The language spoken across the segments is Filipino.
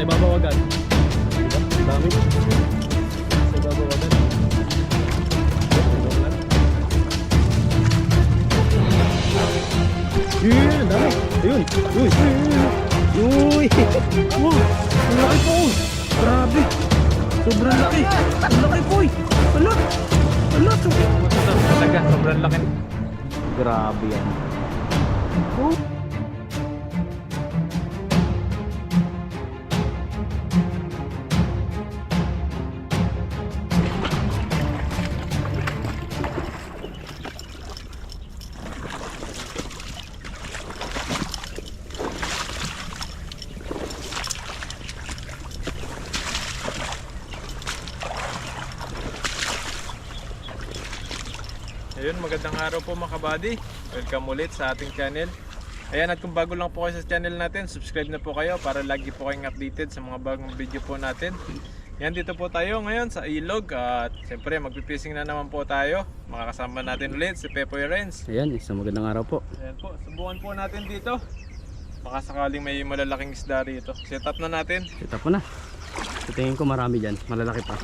sa ibabaw agad. Diba? Ang dami. Sa ibabaw agad. Yun, ang dami. Ayun. Uy, uy. Wow, ang laki po. Grabe. Sobrang laki. Ang laki po. Ala. Ala. Talaga, sobrang laki. Grabe yan. Oh. Ayun, magandang araw po mga kabady. Welcome ulit sa ating channel. Ayan, at kung bago lang po kayo sa channel natin, subscribe na po kayo para lagi po kayong updated sa mga bagong video po natin. Yan, dito po tayo ngayon sa ilog at siyempre magpipising na naman po tayo. Makakasama natin ulit si Pepoy Renz. Ayan, isang magandang araw po. Ayan po, subukan po natin dito. Baka sakaling may malalaking isda rito. Set up na natin. Kita po na. Sa tingin ko marami dyan, malalaki pa.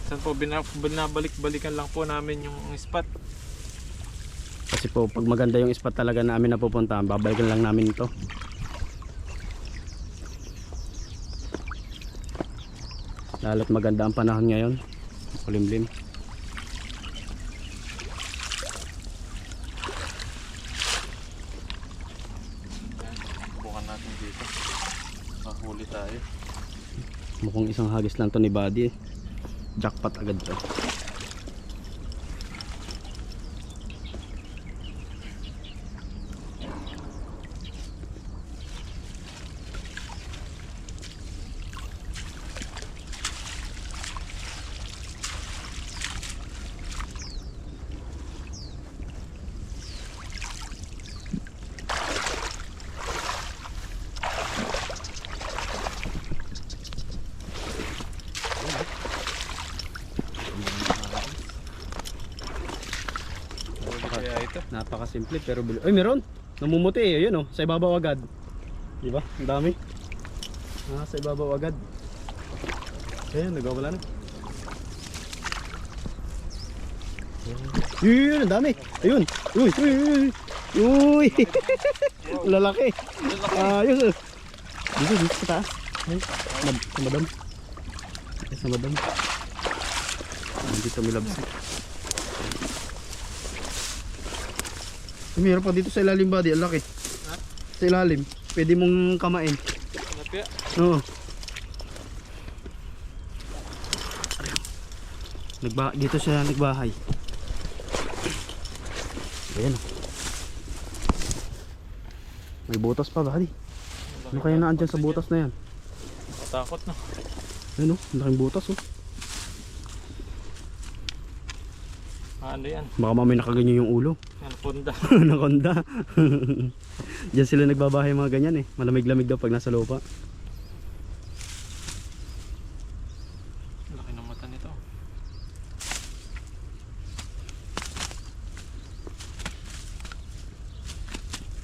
Saan po, binabalik-balikan lang po namin yung spot. Kasi po pag maganda yung spot talaga namin napupuntahan, babalikan lang namin ito. Lalo't maganda ang panahon ngayon, kulimlim. Subukan natin dito. Mahuli tayo. Mukhang isang hagis lang to ni Buddy. Jackpot agad to. Kaya ito. Napakasimple pero ay meron. Namumuti eh, ayun oh, sa ibabaw agad. Di ba? Ang dami. Sa ibabaw agad. Ayun, nagwawala na. Yun, ang dami. Ayun. Uy, uy, uy. Uy. Lalaki. Ayun. Dito sa taas. Ay, sa madam. Sa madam. Dito may labsi. Meron pa dito sa ilalim, Buddy, ang laki. Ha? Sa ilalim, pwede mong kamain. Napya. Oo. Dito siya nagbahay. Ayan. May butas pa, Buddy. Ano kaya naandyan sa butas na yan? Matakot na. Ayun oh, ang laking butas oh. Ano yan? Baka mamay nakaganyan yung ulo. Anaconda. Anaconda. Diyan sila nagbabahay mga ganyan eh. Malamig-lamig daw pag nasa lupa. Laki ng mata nito.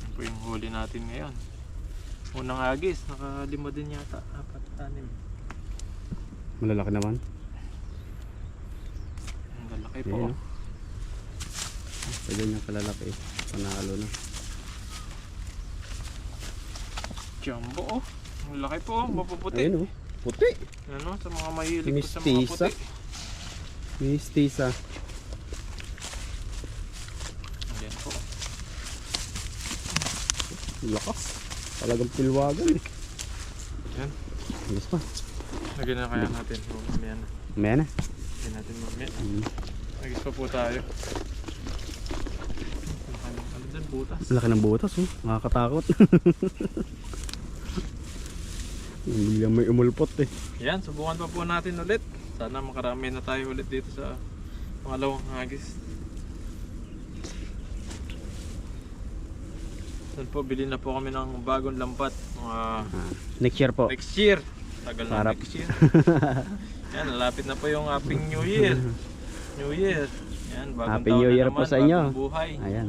Yan po yung huli natin ngayon. Unang agis, nakalima din yata. 4-6. Malalaki naman. Ang lalaki po. Ayan, oh. Sa ganyan kalalaki. Panalo na. Jumbo oh. Ang laki po oh. Mapuputi. Ayun oh. Puti. Ano, sa mga mahilig po sa mga Mistisa. puti. Mistisa. Ayan po. Lakas. Talagang pilwagan eh. Ayan. Alis pa. Lagyan na kaya natin. Mamaya na. Mamaya na. Lagyan natin mamaya. Mm. Nagis pa po tayo. Ano dyan, butas. Laki ng butas oh. Nakakatakot. Biglang may umulpot eh. Yan, subukan pa po natin ulit. Sana makarami na tayo ulit dito sa pangalawang hagis. Doon po, bilhin na po kami ng bagong lampat. Next year po. Next year. Tagal na Harap. next year. Yan, nalapit na po yung Happy New Year. New Year. Yan, bagong Happy taon New na Year naman, po sa inyo. bagong buhay. Ayan.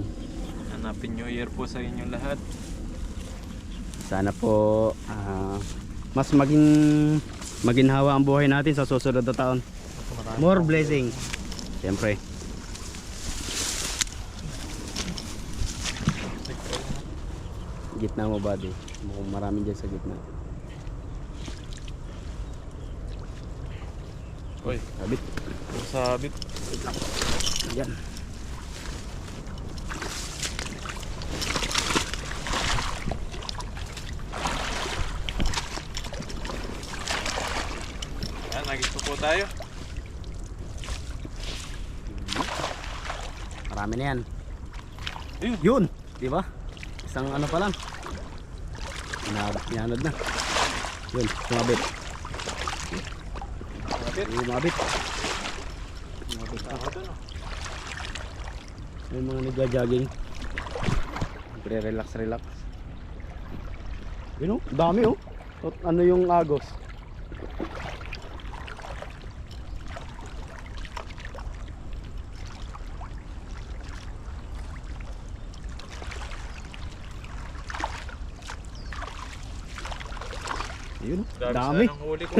Yan, Happy New Year po sa inyong lahat. Sana po mas maginhawa ang buhay natin sa susunod na taon. More blessing. Siyempre. Gitna mo buddy. Mukhang marami dyan sa gitna. Uy, Sabit. sabit. Yan. Yan, nagito po tayo. Marami na yan. Ayun. Yun, di ba? Isang ano pa lang. Inanod na. Yun, sumabit. Sabit. Sumabit. Sumabit Ako pa. dun, oh. May mga nagja-jogging. Relax. Yun oh, dami oh. Ano yung agos? Yun, dami. Sana ng huli ko.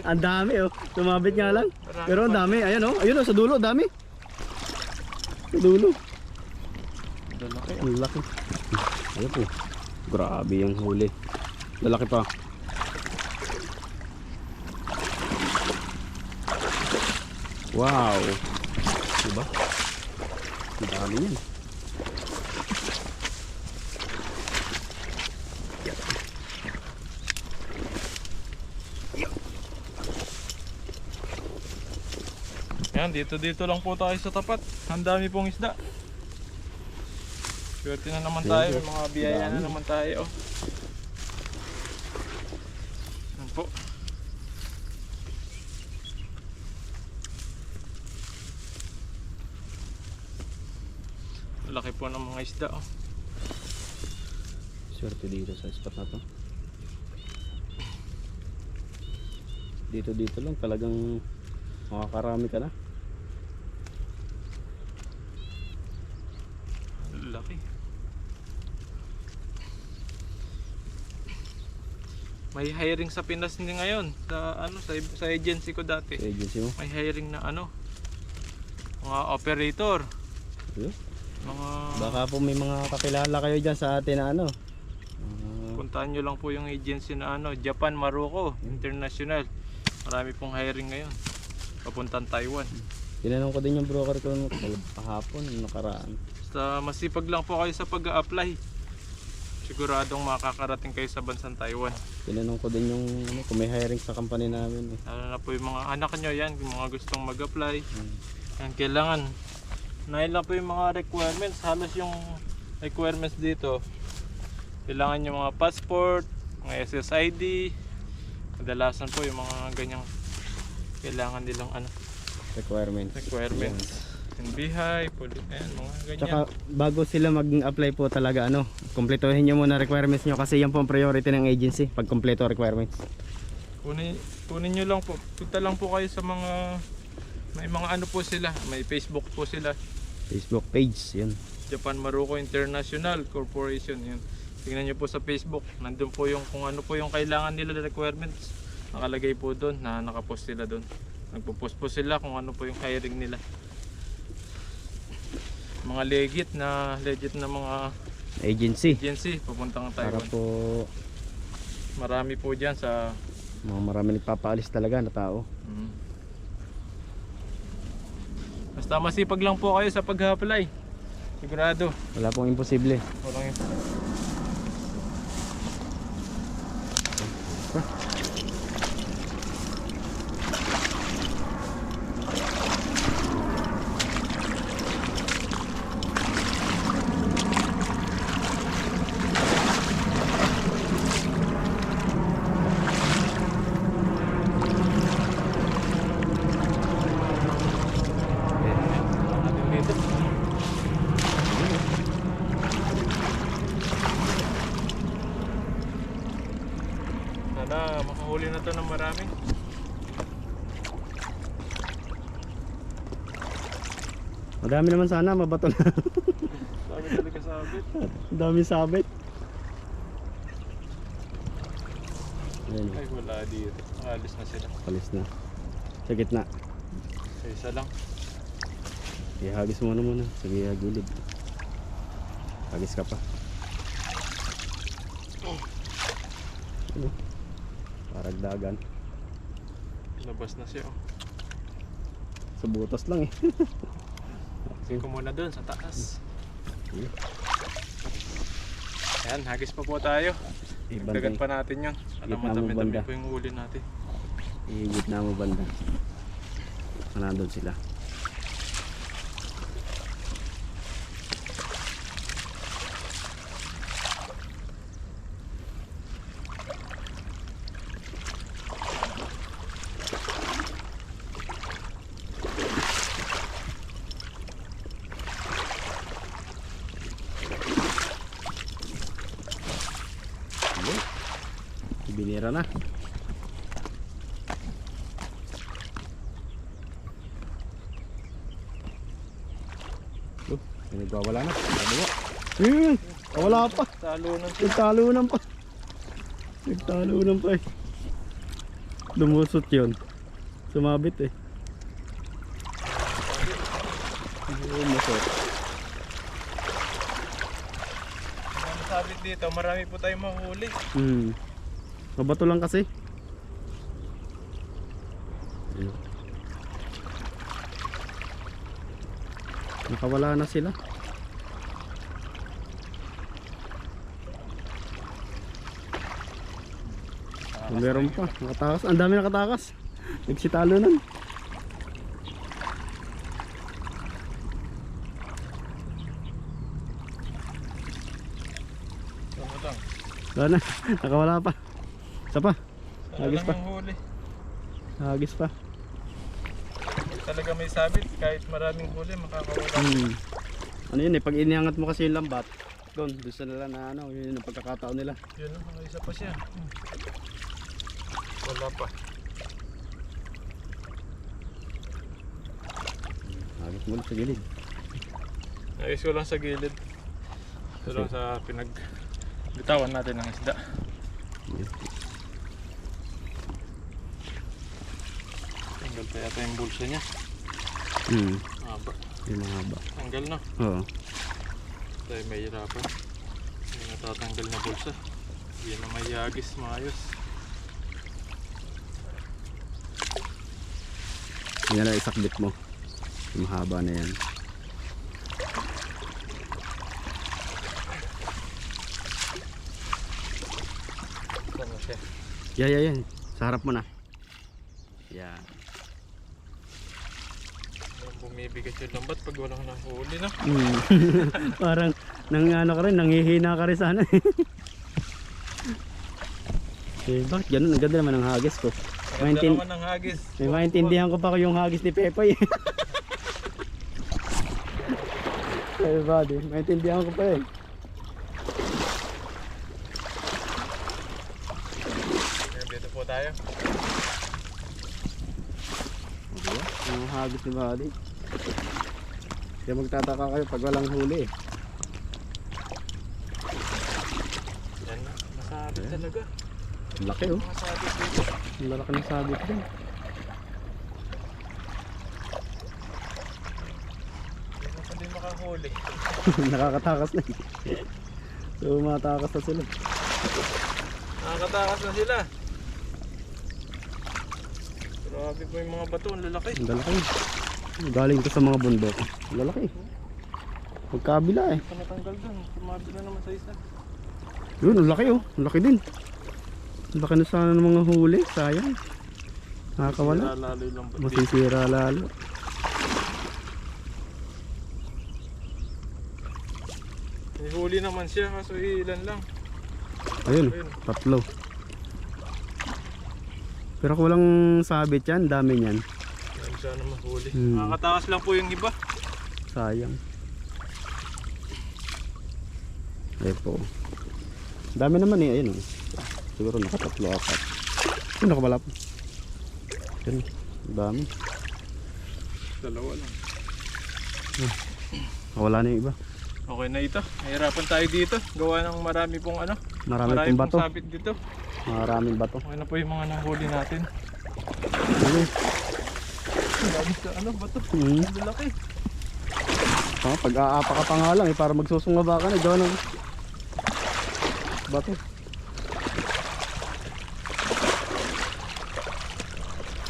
Ang dami oh. Tumabit nga lang. Marami Pero ang pa. dami. Ayan oh. Ayun oh, sa dulo, dami. Sa dulo. Lalaki. Ang laki. Ayun po. Grabe yung huli. Lalaki pa. Wow. Diba? Ang dami yan. Yan, dito lang po tayo sa tapat. Ang dami pong isda. Swerte na naman tayo, may mga biyaya na Dami. naman tayo. Yan po. Laki po ng mga isda, oh. Swerte dito sa spot na to. Dito lang talagang makakarami ka na. Laki. May hiring sa Pinas din ngayon sa ano sa agency ko dati. Sa agency mo. May hiring na ano mga operator, Ayun. mga Baka po may mga kakilala kayo dyan sa atin na ano. puntahan nyo lang po yung agency na ano, Japan Maruko International. Marami pong hiring ngayon. Papuntang Taiwan. Tinanong ko din yung broker ko kahapon, nakaraan. Basta masipag lang po kayo sa pag-a-apply. Siguradong makakarating kayo sa bansang Taiwan. Tinanong ko din yung ano, kung may hiring sa company namin. Lalo na po yung mga anak nyo yan, yung mga gustong mag-apply. Hmm. Yan, kailangan. Nahil lang po yung mga requirements. Halos yung requirements dito. Kailangan yung mga passport, mga SSID. Kadalasan po yung mga ganyang kailangan nilang ano, Requirements. NBI, ayan, mga ganyan. Tsaka bago sila mag-apply po talaga ano, kumpletuhin nyo muna requirements nyo kasi yan po ang priority ng agency pag kumpleto requirements. Kunin nyo lang po. Punta lang po kayo sa mga may mga ano po sila, may Facebook po sila. Facebook page, yun. Japan Maruko International Corporation, yun. Tingnan nyo po sa Facebook, nandun po yung kung ano po yung kailangan nila na requirements. Nakalagay po doon, na nakapost sila doon. Nagpo-post po sila kung ano po yung hiring nila. Mga legit na mga Agency. agency papuntang Para Taiwan. po Marami po diyan sa marami nagpapaalis talaga na tao. Basta masipag lang po kayo sa pag-apply. Sigurado. Wala pong imposible. Walang yun. Sana makahuli na to ng marami. Madami naman sana, mabato na. Dami talaga sabit. Dami sabit. Ayun, Ay, wala dito. Alis na sila. palis na. Sa gitna. Isa lang. Ihagis mo muna sa gilid. Hagis ka pa. Ano? Paragdagan. Labas na siya. Oh. Sa butas lang eh. Sige ko muna doon sa taas. Sige. Ayan, hagis pa po tayo. Dagan pa natin yun. Alam mo, Gitna mo dami-dami banda. po yung huli natin. Ihigit na mo banda. Nandun sila. Binira na. Nagwawala na. Wala pa. Talunan siya. Nagtalunan pa. Nagtalunan pa eh. Lumusot yun. Sumabit eh. Lumusot. Ang sabit dito, marami po tayong mahuli. Mabato lang kasi. Ayun. Nakawala na sila. Meron pa, nakatakas. Ang dami nakatakas. Nagsitalo nun. Ano lang? Wala na, nakawala pa. Isa pa. Sana Hagis lang pa. yung huli. Hagis pa. Talaga may sabit, kahit maraming huli, makakawala. Ano yun eh, pag iniangat mo kasi yung lambat, doon sa nila na ano, yun yung pagkakataon nila. Yun, isa pa siya. Wala pa. Hagis mo ulit sa gilid. Ayos ko lang sa gilid. Ito lang sa pinagbitawan natin ng isda. Tanggal pa yata yung bulsa niya. Haba. Yung mahaba. Tanggal na. Oo. Tayo may hirapan. Hindi natatanggal na bulsa. Hindi na may hagis maayos. Yan na isakbit mo. Yung mahaba na yan. Ano siya? Yan. Sa harap mo na. Yan. Bumibigat yung lambat pag walang nahuli na. Parang nang ano ka rin, nanghihina ka rin sana. Eh, bakit ganun? Ang ganda naman ang hagis ko. Ganda naman ng hagis. May maintindihan ko pa yung hagis ni Pepoy. Hey buddy, maintindihan ko pa eh. Dito po tayo. Yung hagis ni buddy. Kaya magtataka kayo pag walang huli eh. Yan na, masabit talaga. Ang laki oh. Masabit dito. Ang lalaki ng sabit dyan. Hindi pa din makahuli. Nakakatakas na eh. So matakas na sila. Nakakatakas na sila. Grabe po yung mga bato, ang lalaki. Ang lalaki. Galing to sa mga bundok. Ang lalaki. Magkabila eh. Ito natanggal dun, sumabila naman sa isa. Yun, ang laki oh. Ang laki din. Ang laki na sana ng mga huli. Sayang. Nakakawala. Sira lalo yung lambat dito. Masisira lalo. May huli naman siya, kaso ilan lang. Ayun, Ayun. 3. Pero kung walang sabit yan, dami yan. Yan sana mahuli. Hmm. Nakakatakas lang po yung iba. Sayang. Ayun po. Dami naman eh, ayun oh. Siguro naka 3, 4. Ayun, nakabala po. Ayun, dami. Dalawa lang. Wala na yung iba. Okay na ito. Nahirapan tayo dito. Gawa ng marami pong ano. Marami pong bato. sabit dito. Maraming bato. Okay na po yung mga nahuli natin. Ayun. Dami sa ano, bato. Hmm. Ang laki. Pag-aapa ka pa nga lang para magsusungaba ka na. Gawa ng bato.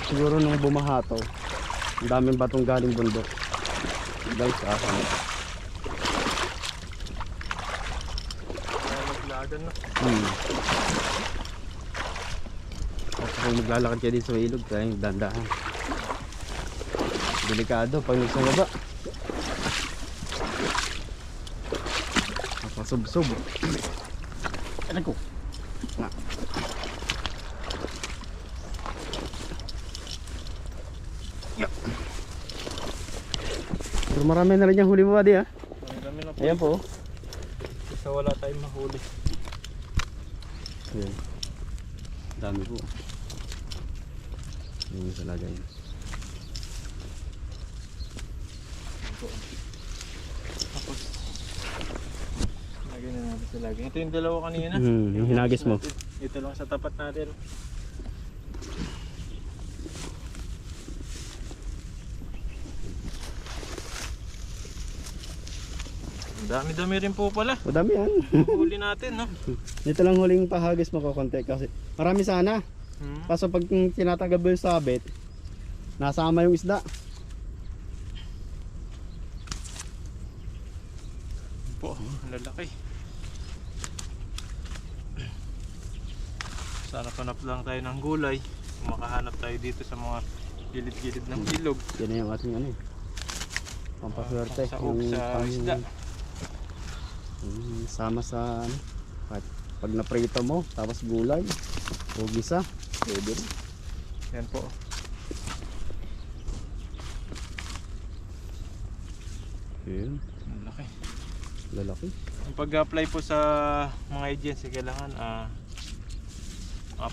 Siguro nung bumahato, ang daming batong galing bundok. Guys, asan? Naglagan na. Kasi kung maglalakad kayo dito sa ilog, kaya dandahan. Delikado pag nagsungaba. Napasub-sub. Ano ko? Nga. Yup. Pero marami na rin yung huli mo, buddy, ha? Dami na po. Ayan po. Isa wala tayong mahuli. Ayan. Dami po. Ayan sa lagay. Tapos, lagyan na natin sa lagay. Ito yung dalawa kanina. Yung hinagis mo. Ito lang sa tapat natin. Dami-dami rin po pala. O dami yan. Huli natin, no? Dito lang huling pahagis mo ko konti kasi marami sana. Kaso pag tinatagab mo yung sabit, nasama yung isda. Po, ang lalaki. Sana panap lang tayo ng gulay. Kung makahanap tayo dito sa mga gilid-gilid ng ilog. Yan na yung ating ano eh. Pampaswerte. Saog sa isda. Sama sa ano, pag naprito mo, tapos gulay, o gisa, pwede rin. Yan po. Yan, Ang laki. lalaki. Yung pag-apply po sa mga agency, kailangan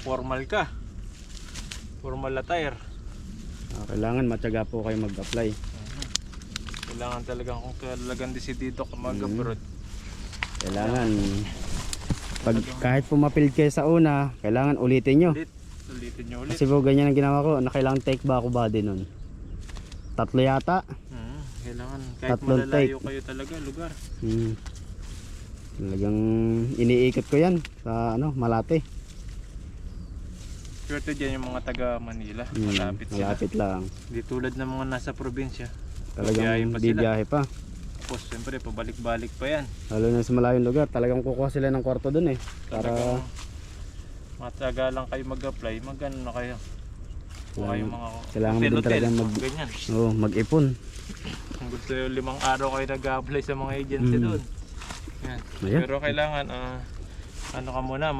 formal ka. Formal attire. Kailangan matyaga po kayo mag-apply. Kailangan talagang kung talagang desidido ka mag-abroad. Kailangan pag kahit pumapil kayo sa una, kailangan ulitin nyo. Ulitin nyo ulit. Kasi po ganyan ang ginawa ko, na kailangan take back body nun. 3 yata. Kailangan kahit Tatlong malalayo kayo talaga lugar. Talagang iniikot ko yan sa ano, Malate. Swerte dyan yung mga taga Manila. Malapit sila. Malapit lang. Di tulad ng mga nasa probinsya. Talagang di biyahe pa. Tapos siyempre pabalik-balik pa yan. Lalo na sa malayong lugar, talagang kukuha sila ng kwarto dun eh. Para Talagang mataga lang kayo mag-apply, mag-ano na kayo. Kung kayo mga kailangan mo din talagang ganyan. mag-ipon. Kung gusto nyo 5 araw kayo nag-apply sa mga agency doon. Yan. Ayan. Pero kailangan ano ka muna,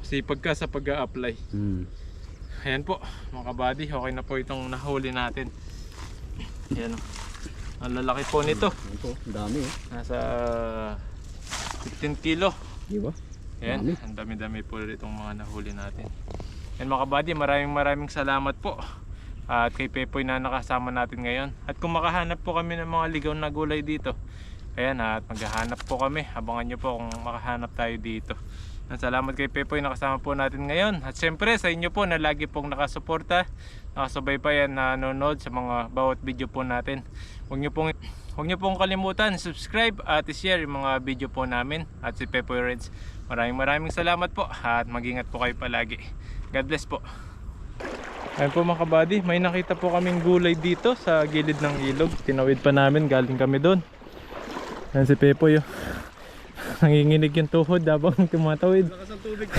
sipag ka sa pag-a-apply. Ayan po mga kabady, okay na po itong nahuli natin. Ayan o. Ang lalaki po nito. Ito, dami eh. Nasa 15 kilo. Di ba? Ayan, Dami. ang dami-dami po itong mga nahuli natin. Ayan mga kabady, maraming salamat po. At kay Pepoy na nakasama natin ngayon. At kung makahanap po kami ng mga ligaw na gulay dito, ayan, at maghahanap po kami. Abangan nyo po kung makahanap tayo dito. Salamat kay Pepoy na kasama po natin ngayon. At syempre sa inyo po na lagi pong nakasuporta, nakasubaybayan, nanonood sa mga bawat video po natin. Huwag nyo pong kalimutan subscribe at i-share yung mga video po namin. At si Pepoy Reds, maraming salamat po. At mag-ingat po kayo palagi. God bless po. Ayun po mga kabady, may nakita po kaming gulay dito sa gilid ng ilog. Tinawid pa namin, galing kami doon. Ayan si Pepoy oh. Nanginginig yung tuhod habang tumatawid. Lakas ang tubig ka.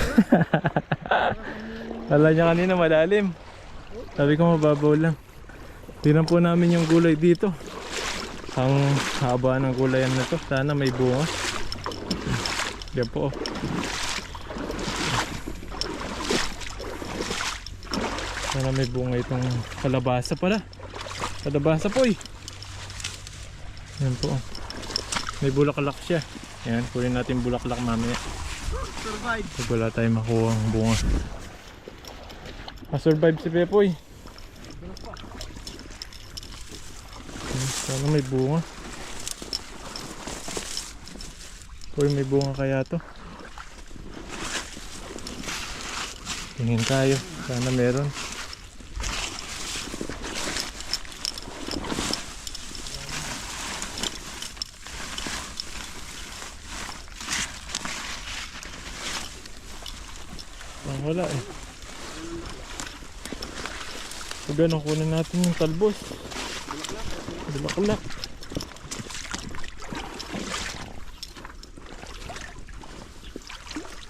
Kala niya kanina malalim. Sabi ko mababaw lang. Tingnan po namin yung gulay dito. Ang haba ng gulayan na to. Sana may bunga. Yan po oh. Sana may bunga itong kalabasa pala. Kalabasa po eh. Yan po oh. May bulaklak siya. Yan, kunin natin bulaklak mamaya. Survive. Pag wala tayong makuha ang bunga. Ma-survive si Pepoy. Sana may bunga. Uy, may bunga kaya to. Tingin tayo. Sana meron. Wala eh. So ganun, kunin natin yung talbos. Bulaklak.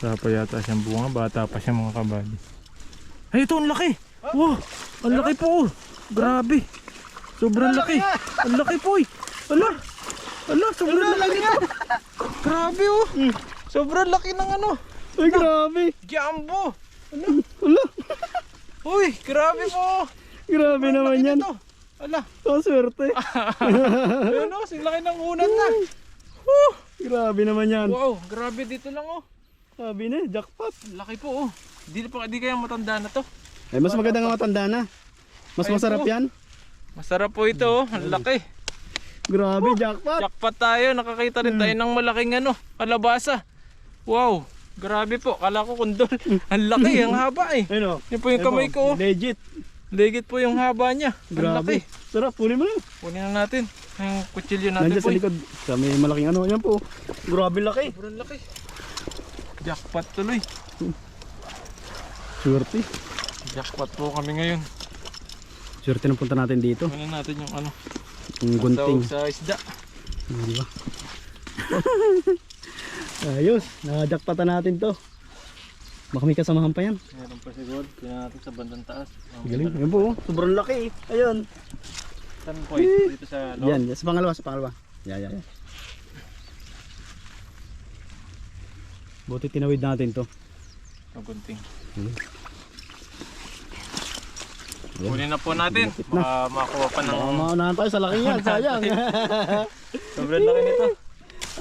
Wala pa yata siyang bunga. Bata pa siya mga kabady. Ay, ito ang laki. Wow, ang laki po. Oh. Grabe. Sobrang laki. Ang laki po eh. Ala, sobrang laki nito. Grabe oh. Sobrang laki ng ano. Ay, grabe. Jumbo. Ala, Uy, grabe po. grabe Ang naman laki yan. nito. Ala. Oh, swerte. Ayun oh, sing laki ng unan na. Woo! Grabe naman yan. Wow, grabe dito lang oh. Sabi na, jackpot. Laki po oh. Di kaya matanda na to. Ay, mas maganda nga matanda na. Mas Ayun masarap po. yan. Masarap po ito oh. Ang laki. Grabe, jackpot. Jackpot tayo. Nakakita rin tayo ng malaking ano, kalabasa. Wow, grabe po. Kala ko kundol. Ang laki, ang haba eh. Ayun o. Yan po yung kamay ko oh. Legit. Legit po yung haba niya. Ang laki. Grabe. Sarap, kunin mo na. Kunin na natin. Yung kutsilyo natin Nandiyan po. sa likod. Sa may malaking ano. Yan po. Grabe laki. Sobrang laki. Jackpot tuloy. Swerte. Jackpot po kami ngayon. Swerte ng punta natin dito. Kunin natin yung ano. Yung gunting. Sa isda. Di ba? Ayos. Nakajakpatan natin to. Baka may kasamahan pa yan. Meron pa siguro. Kaya natin sa bandang taas. Galing. Yan po. Sobrang laki. Ayun. Saan po ito? Dito sa loob? Yan. Sa pangalawa. Sa pangalawa. Yan. Buti tinawid natin to. Magunting. Yan. Kunin na po natin. Malapit na. Baka makakuha pa ng... Baka maunahan tayo sa laki yan. Sayang. Sobrang laki nito.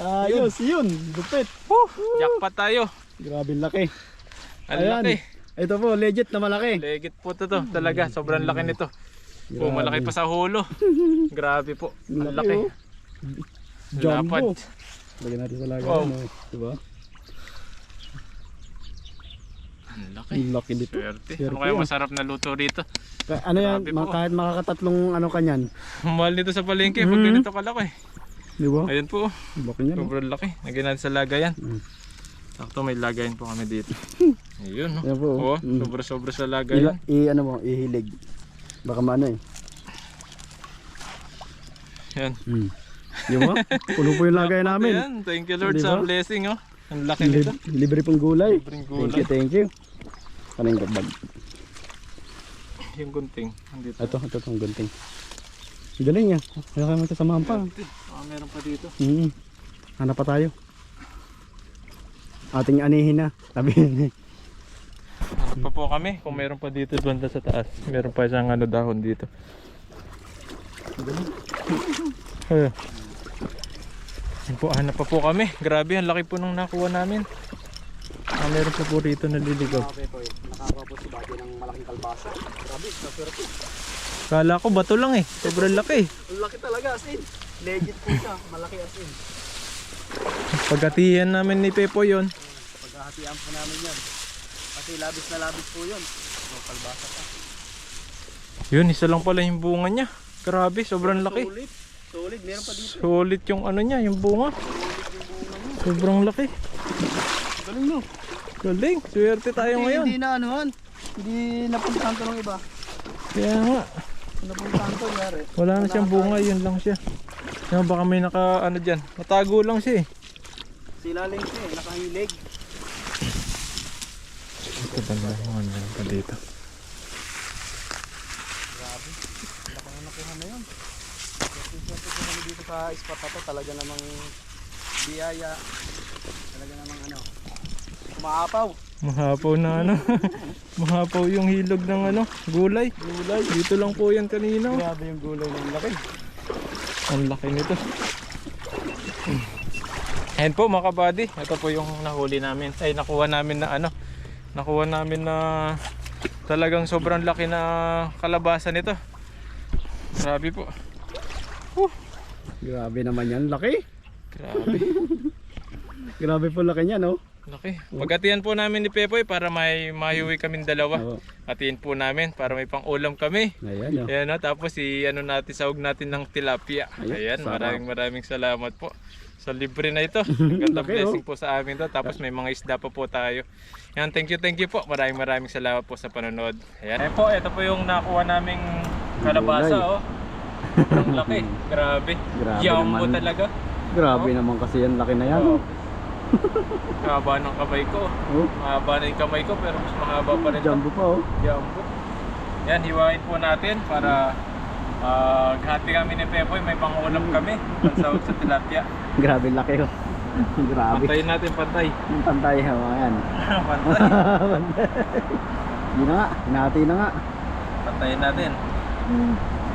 Ayos. Yun. Dupit. Jackpot tayo. Grabe laki. Ang Ayan. laki. Ito po. Legit na malaki. Legit po ito talaga. Sobrang laki nito. Oh, malaki pa sa hulo. Grabe po. Ang laki. oh. Jumbo. Lapad. Lagyan natin sa lagay. Wow. Ano, diba? Ang laki. Ang laki dito. Swerte. Swerte Ano kaya yan. masarap na luto dito? Ano yan, Grabe po. kahit makakatatlong ano kanyan. Mahal nito sa palengke pag ganito kalaki. Di ba? Ayun po. Laki niya. No? Sobrang laki. Lagyan natin sa lagayan. Mm. Sakto may lagayan po kami dito. Ayun no. Yan po. Oo, Mm. sobra-sobra sa lagayan. Ano mo, ihilig. Baka maano eh. Yan. Di ba? Puno po yung lagay namin. Yan. Thank you Lord Di sa ba? blessing oh. Ang laki nito. Libre pong gulay. Libreng Thank gulay. you. Kanang gabag. Yung gunting. Andito. Ito ang gunting. Galing yan. Kaya kayo magkasamahan pa. Meron pa dito. Hanap pa tayo. Ating anihin na. Sabi Hanap pa po kami kung meron pa dito banda sa taas. Meron pa isang ano dahon dito. Ayun. Yan po, hanap pa po kami. Grabe, ang laki po nung nakuha namin. Meron pa po rito naliligaw. Nakakuha po si Buddy ng malaking kalbasa. Grabe, kaswerte. Kala ko bato lang eh. Sobrang laki. Ang laki talaga as in. Legit po siya. Malaki as in. Pagkatihan namin ni Pepo yon. Paghahatian po namin yan. Kasi labis na labis po yun. Kalbasa pa. Yun, isa lang pala yung bunga niya. Grabe, sobrang laki. Solid. Meron pa dito. Solid yung ano niya, yung bunga. Sobrang laki. Galing no. Galing, swerte tayo ngayon. Hindi na anuhan. Hindi napuntahan to ng iba. Kaya nga, Napuntahan to yari. wala na siyang bunga, yun lang siya. Yan, baka may naka ano dyan. Matago lang siya eh. Sila lang siya eh. Nakahilig. Ito ba na yung ano pa dito? Grabe. Laki na nakuha na yun. Siyempre po kami dito sa spot na to. Talaga namang biyaya. Talaga namang ano. Kumaapaw. Mahapaw na ano. Mahapaw yung hilog ng ano, gulay. Gulay. Dito lang po yan kanina. Grabe yung gulay ng laki. Ang laki nito. Ayan po mga kabady. Ito po yung nahuli namin. Ay nakuha namin na ano. Nakuha namin na talagang sobrang laki na kalabasa nito. Grabe po. Grabe naman yan. Laki. Grabe. Grabe po laki niya no. Laki. Pagatian po namin ni Pepoy para may mahiwi kaming dalawa. Oo. Hatiin po namin para may pang-ulam kami. Ayan, oh. Ayan, tapos ano natin, sahog natin ng tilapia. Ayun, Ayan, sarap. maraming salamat po sa libre na ito. Ganda Laki, blessing oh. po sa amin to. Tapos may mga isda pa po tayo. Ayan, thank you po. Maraming salamat po sa panonood. Ayan. Ayan po, ito po yung nakuha naming kalabasa, Gulay. oh. Ang laki, grabe. Grabe Jumbo naman. talaga. Grabe Oh. naman kasi yan, laki na yan. Oh. Mahaba ng kamay ko. Oh. Mahaba na yung kamay ko pero mas mahaba pa rin ito. Jumbo pa, oh. Jumbo. Yan, hiwain po natin para hati kami ni Pepoy. May pangulam kami. Pansahog sa tilapia. Grabe laki, oh. Grabe. Pantayin natin, pantay. Yung pantay, oh. Ayan. Pantay. Yun na nga, hinati na nga. Pantayin natin.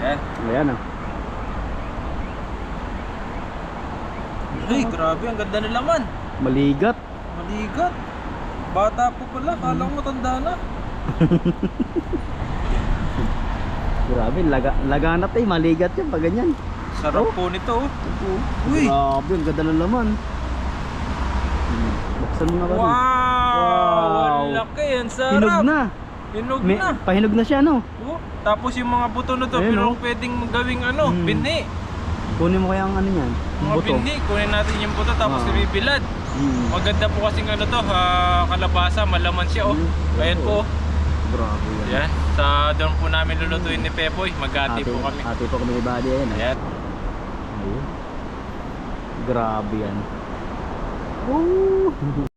Yan. Ayan, oh. Ay, grabe. Ang ganda ng laman. Maligat. Maligat. Bata po pala. Kala ko matanda na. Grabe, laganat eh. Maligat yan pag ganyan. Sarap po nito. Oh. Uy. Grabe, ang ganda ng laman. Buksan mo nga ba? Wow! Ang laki. Ang sarap. Hinog na. Hinog May, na. pahinog na siya, no? Oh, tapos yung mga buto na to, Ayun, pero oh. pwedeng gawing Mm. binhi. Kunin mo kaya ang ano yan? Mga Buto. binhi, kunin natin yung buto tapos Ah. ibibilad. Maganda po kasing kalabasa, malaman siya oh. Ayan po. Grabe yan. Yan, doon po namin lulutuin ni Pepoy. Maghati po kami. Ate po kami ni Buddy, ayan. Ayan. Ayun. Grabe yan. Oh.